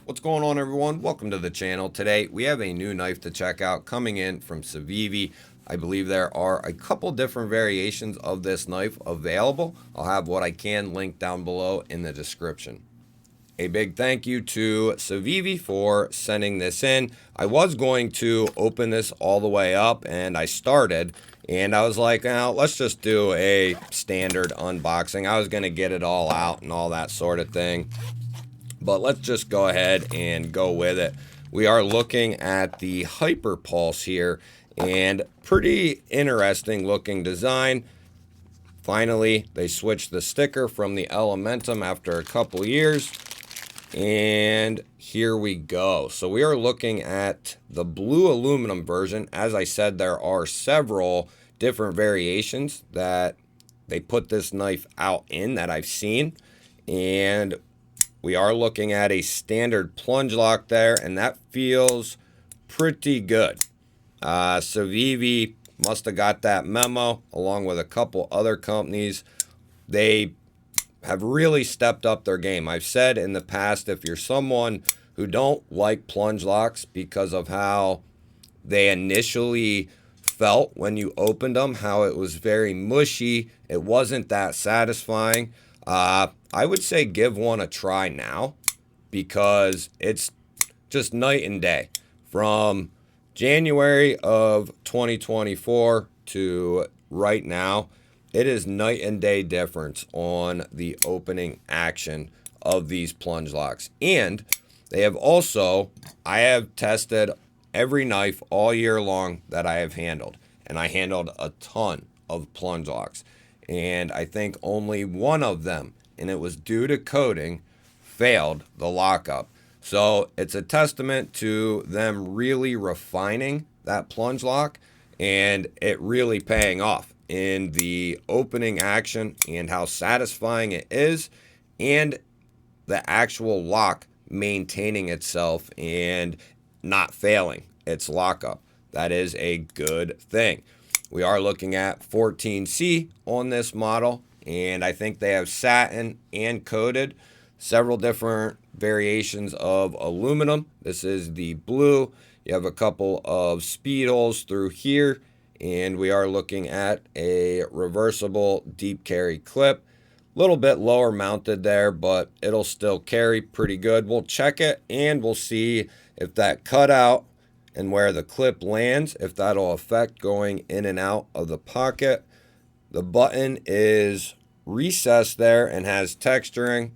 What's going on, everyone? Welcome to the channel. Today we have a new knife to check out coming in from Civivi. I believe there are a couple different variations of this knife available. I'll have what I can linked down below in the description. A big thank you to Civivi for sending this in. I was going to open this all the way up, and I started, and I was like, now let's just do a standard unboxing. I was going to get it all out and all that sort of thing, but let's just go ahead and go with it. We are looking at the Hyperpulse here, and pretty interesting looking design. Finally, they switched the sticker from the Elementum after a couple years. And here we go. So we are looking at the blue aluminum version. As I said, there are several different variations that they put this knife out in that I've seen. And we are looking at a standard plunge lock there, and that feels pretty good. Civivi must have got that memo along with a couple other companies. They have really stepped up their game. I've said in the past, if you're someone who don't like plunge locks because of how they initially felt when you opened them, how it was very mushy, it wasn't that satisfying, I would say give one a try now, because it's just night and day. From January of 2024 to right now, it is night and day difference on the opening action of these plunge locks. And they have also, I have tested every knife all year long that I have handled, and I handled a ton of plunge locks, and I think only one of them, and it was due to coating, failed the lockup. So it's a testament to them really refining that plunge lock, and it really paying off in the opening action and how satisfying it is, and the actual lock maintaining itself and not failing its lockup. That is a good thing. We are looking at 14C on this model, and I think they have satin and coated, several different variations of aluminum. This is the blue. You have a couple of speed holes through here, and we are looking at a reversible deep carry clip. A little bit lower mounted there, but it'll still carry pretty good. We'll check it, and we'll see if that cutout and where the clip lands, if that'll affect going in and out of the pocket. The button is recessed there and has texturing,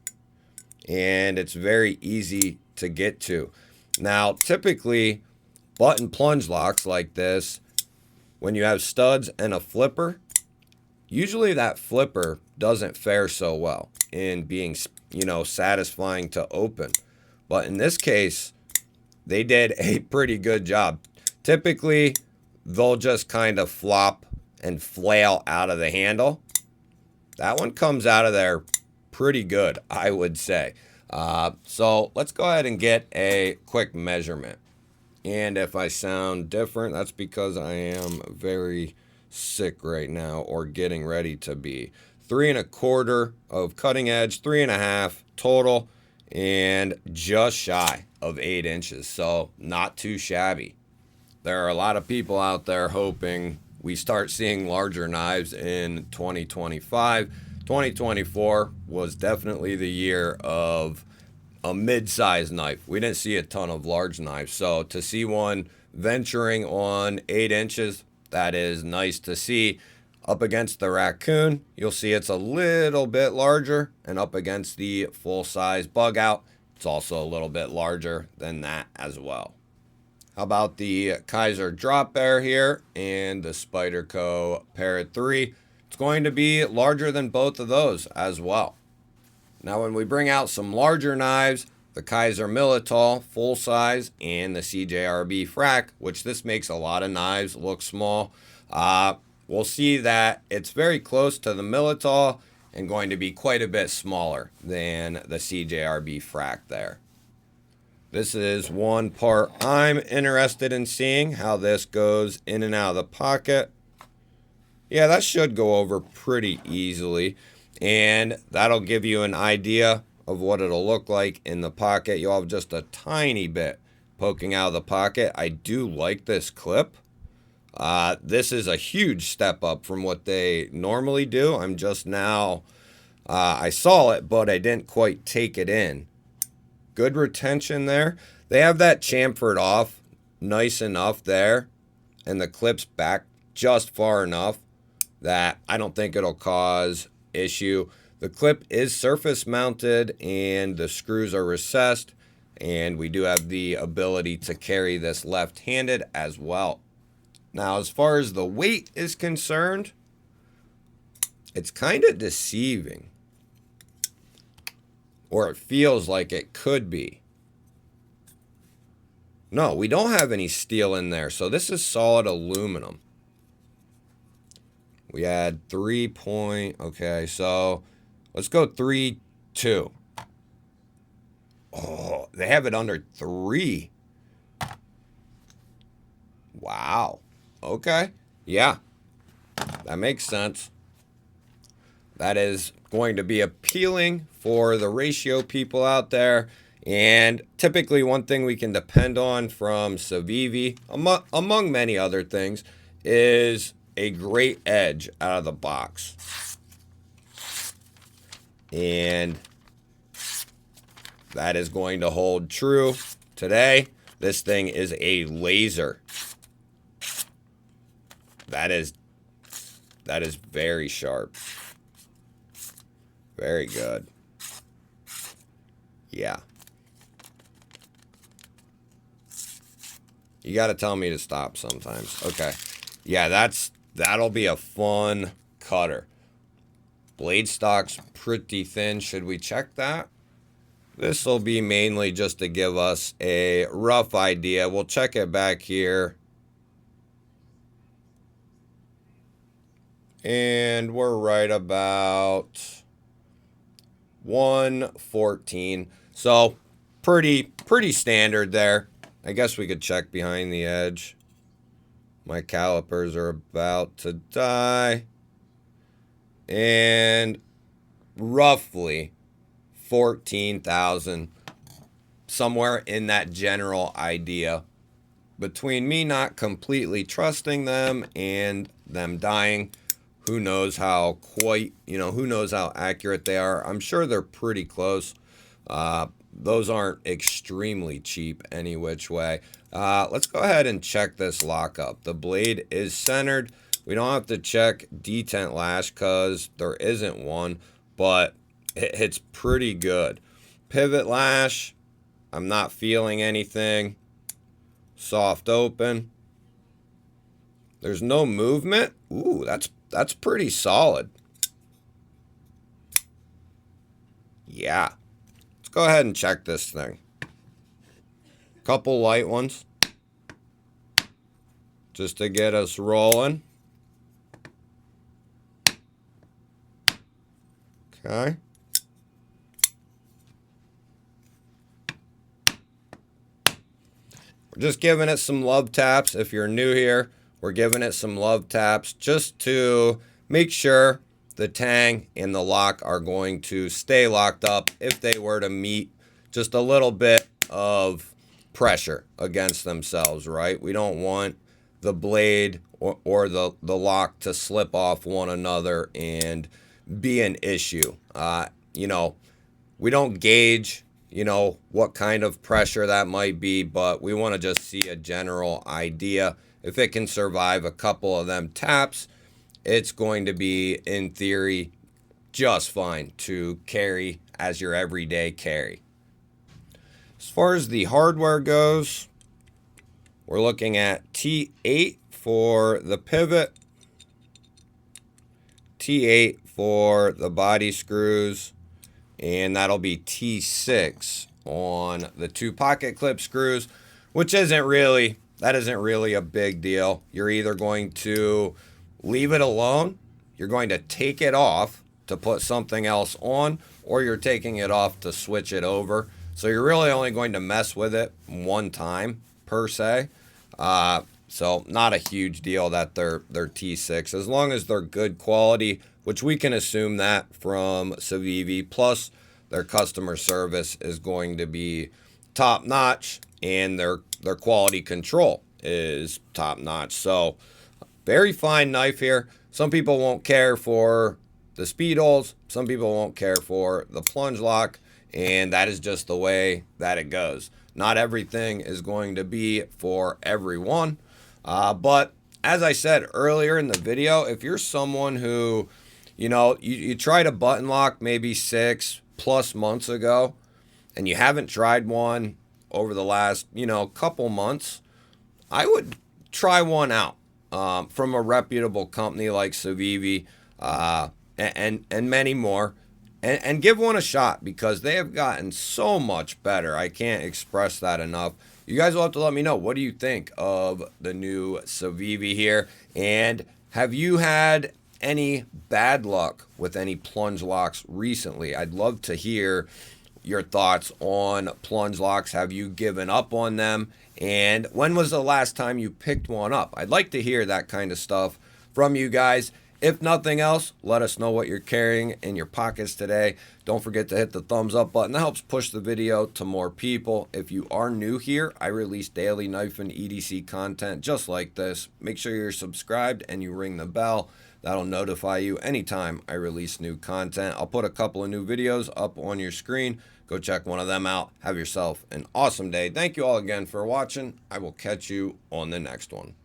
and it's very easy to get to. Now, typically, button plunge locks like this, when you have studs and a flipper, usually that flipper doesn't fare so well in being, satisfying to open. But in this case, they did a pretty good job. Typically, they'll just kind of flop and flail out of the handle. That one comes out of there pretty good, I would say. So let's go ahead and get a quick measurement. And if I sound different, that's because I am very sick right now, or getting ready to be. 3 1/4 of cutting edge, 3 1/2 total, and just shy of 8 inches. So not too shabby. There are a lot of people out there hoping we start seeing larger knives in 2025. 2024 was definitely the year of a mid-sized knife. We didn't see a ton of large knives. So to see one venturing on 8 inches, that is nice to see. Up against the Raccoon, you'll see it's a little bit larger, and up against the full-size Bug Out, it's also a little bit larger than that as well. How about the Kaiser Drop Bear here and the Spyderco Parrot 3? It's going to be larger than both of those as well. Now, when we bring out some larger knives, the Kaiser Militol full size and the CJRB Frac, which this makes a lot of knives look small, we'll see that it's very close to the Militol and going to be quite a bit smaller than the CJRB Frac there. This is one part I'm interested in seeing, how this goes in and out of the pocket. Yeah, that should go over pretty easily, and that'll give you an idea of what it'll look like in the pocket. You'll have just a tiny bit poking out of the pocket. I do like this clip. This is a huge step up from what they normally do. I'm just now, I saw it, but I didn't quite take it in. Good retention there. They have that chamfered off nice enough there, and the clip's back just far enough that I don't think it'll cause issue. The clip is surface mounted and the screws are recessed, and we do have the ability to carry this left-handed as well. Now, as far as the weight is concerned, it's kind of deceiving, or it feels like it could be. No, we don't have any steel in there, so this is solid aluminum. We had 3 point, okay, so let's go 3.2. Oh, they have it under 3. Wow. Okay. Yeah. That makes sense. That is going to be appealing for the ratio people out there. And typically one thing we can depend on from Civivi, among many other things, is a great edge out of the box. And that is going to hold true today. This thing is a laser. That is very sharp. Very good. Yeah. You got to tell me to stop sometimes. Okay. Yeah, that'll be a fun cutter. Blade stock's pretty thin. Should we check that? This will be mainly just to give us a rough idea. We'll check it back here. And we're right about 114. So pretty standard there. I guess we could check behind the edge. My calipers are about to die. And roughly 14,000. Somewhere in that general idea. Between me not completely trusting them and them dying, who knows how who knows how accurate they are. I'm sure they're pretty close. Those aren't extremely cheap any which way. Let's go ahead and check this lockup. The blade is centered. We don't have to check detent lash because there isn't one, but it's pretty good. Pivot lash, I'm not feeling anything. Soft open. There's no movement. Ooh, that's pretty solid. Yeah. Let's go ahead and check this thing. Couple light ones. Just to get us rolling. Okay. We're just giving it some love taps. If you're new here, we're giving it some love taps just to make sure the tang and the lock are going to stay locked up if they were to meet just a little bit of pressure against themselves, right? We don't want the blade or the lock to slip off one another and be an issue. We don't gauge, what kind of pressure that might be, but we want to just see a general idea. If it can survive a couple of them taps, it's going to be, in theory, just fine to carry as your everyday carry. As far as the hardware goes, we're looking at T8 for the pivot, T8 for the body screws, and that'll be T6 on the 2 pocket clip screws, which isn't really a big deal. You're either going to leave it alone, you're going to take it off to put something else on, or you're taking it off to switch it over. So you're really only going to mess with it one time per se. So not a huge deal that they're T6, as long as they're good quality, which we can assume that from Civivi. Plus, their customer service is going to be top notch, and their quality control is top notch. So very fine knife here. Some people won't care for the speed holes, some people won't care for the plunge lock, and that is just the way that it goes. Not everything is going to be for everyone, but as I said earlier in the video, if you're someone who, you tried a button lock maybe 6+ months ago, and you haven't tried one over the last, couple months, I would try one out from a reputable company like Civivi and many more, and give one a shot, because they have gotten so much better. I can't express that enough. You guys will have to let me know, what do you think of the new Civivi here, and have you had any bad luck with any plunge locks recently? I'd love to hear your thoughts on plunge locks. Have you given up on them? And when was the last time you picked one up? I'd like to hear that kind of stuff from you guys. If nothing else, let us know what you're carrying in your pockets today. Don't forget to hit the thumbs up button. That helps push the video to more people. If you are new here, I release daily knife and EDC content just like this. Make sure you're subscribed and you ring the bell. That'll notify you anytime I release new content. I'll put a couple of new videos up on your screen. Go check one of them out. Have yourself an awesome day. Thank you all again for watching. I will catch you on the next one.